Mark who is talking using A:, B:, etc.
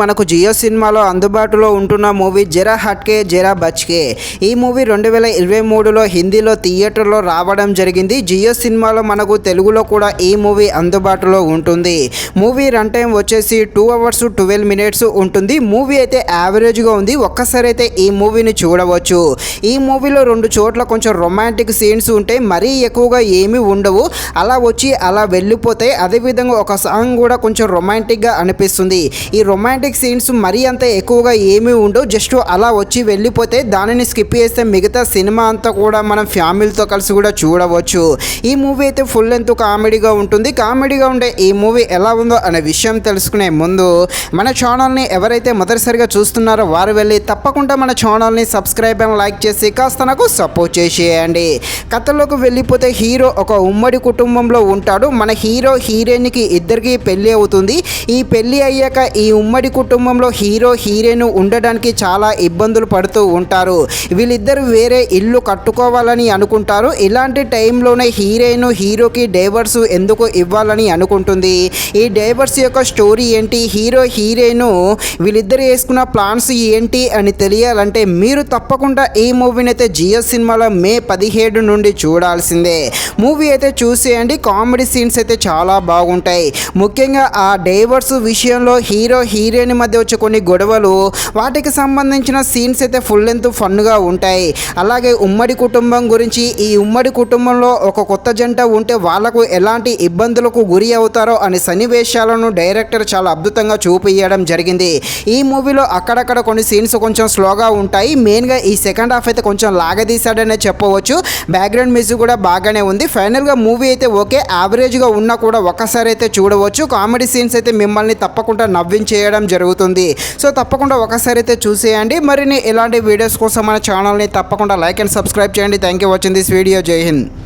A: మనకు జియో సినిమాలో అందుబాటులో ఉంటున్న మూవీ జరా హట్కే జరా బచ్కే. ఈ మూవీ 2023లో హిందీలో థియేటర్లో రావడం జరిగింది. జియో సినిమాలో మనకు తెలుగులో కూడా ఈ మూవీ అందుబాటులో ఉంటుంది. మూవీ రన్ టైం వచ్చేసి 2 hours 12 minutes ఉంటుంది. మూవీ అయితే యావరేజ్గా ఉంది. ఒక్కసారి అయితే ఈ మూవీని చూడవచ్చు. ఈ మూవీలో 2 చోట్ల కొంచెం రొమాంటిక్ సీన్స్ ఉంటాయి. మరీ ఎక్కువగా ఏమీ ఉండవు. అలా వచ్చి అలా వెళ్ళిపోతాయి. అదేవిధంగా ఒక సాంగ్ కూడా కొంచెం రొమాంటిక్గా అనిపిస్తుంది. ఈ రొమాంటిక్ సీన్స్ మరీ అంత ఎక్కువగా ఏమీ ఉండవు. జస్ట్ అలా వచ్చి వెళ్ళిపోతే దానిని స్కిప్ చేస్తే మిగతా సినిమా అంతా కూడా మనం ఫ్యామిలీతో కలిసి కూడా చూడవచ్చు. ఈ మూవీ అయితే ఫుల్ లెంత్ కామెడీగా ఉంటుంది. కామెడీగా ఉండే ఈ మూవీ ఎలా ఉందో అనే విషయం తెలుసుకునే ముందు మన ఛానల్ని ఎవరైతే మొదటిసారిగా చూస్తున్నారో వారు వెళ్ళి తప్పకుండా మన ఛానల్ని సబ్స్క్రైబ్ అండ్ లైక్ చేసి కాస్త నాకు సపోర్ట్ చేసేయండి. కథలోకి వెళ్ళిపోతే హీరో ఒక ఉమ్మడి కుటుంబంలో ఉంటాడు. మన హీరో హీరోయిన్కి ఇద్దరికి పెళ్ళి అవుతుంది. ఈ పెళ్ళి అయ్యాక ఈ ఉమ్మడి కుటుంబంలో హీరో హీరోయిన్ ఉండడానికి చాలా ఇబ్బందులు పడుతూ ఉంటారు. వీళ్ళిద్దరు వేరే ఇల్లు కట్టుకోవాలని అనుకుంటారు. ఇలాంటి టైంలోనే హీరోయిన్ హీరోకి డైవర్స్ ఎందుకు ఇవ్వాలని అనుకుంటుంది. ఈ డైవర్స్ యొక్క స్టోరీ ఏంటి, హీరో హీరోయిన్ వీళ్ళిద్దరు వేసుకున్న ప్లాన్స్ ఏంటి అని తెలియాలంటే మీరు తప్పకుండా ఈ మూవీని అయితే జియో సినిమాలో మే 17 నుండి చూడాల్సిందే. మూవీ అయితే చూసేయండి. కామెడీ సీన్స్ అయితే చాలా బాగుంటాయి. ముఖ్యంగా ఆ డైవర్స్ విషయంలో హీరో హీరోయిన్ మధ్య వచ్చే కొన్ని గొడవలు వాటికి సంబంధించిన సీన్స్ అయితే ఫుల్ లెంత్ ఫన్గా ఉంటాయి. అలాగే ఉమ్మడి కుటుంబం గురించి, ఈ ఉమ్మడి కుటుంబంలో ఒక కొత్త జంట ఉంటే వాళ్లకు ఎలాంటి ఇబ్బందులకు గురి అవుతారో అనే సన్నివేశాలను డైరెక్టర్ చాలా అద్భుతంగా చూపించడం జరిగింది. ఈ మూవీలో అక్కడక్కడ కొన్ని సీన్స్ కొంచెం స్లోగా ఉంటాయి. మెయిన్గా ఈ సెకండ్ హాఫ్ అయితే కొంచెం లాగదీశాడనే చెప్పవచ్చు. బ్యాక్గ్రౌండ్ మ్యూజిక్ కూడా బాగానే ఉంది. ఫైనల్గా మూవీ అయితే ఓకే, యావరేజ్గా ఉన్నా కూడా ఒక్కసారి అయితే చూడవచ్చు. కామెడీ సీన్స్ అయితే మిమ్మల్ని తప్పకుండా నవ్వించేయడం జరుగుతుంది. సో తప్పకుండా ఒకసారి అయితే చూసేయండి. మరిన్ని ఇలాంటి వీడియోస్ కోసం మన ఛానల్ని తప్పకుండా లైక్ అండ్ సబ్స్క్రైబ్ చేయండి. Thank you watching this video. జై హింద్.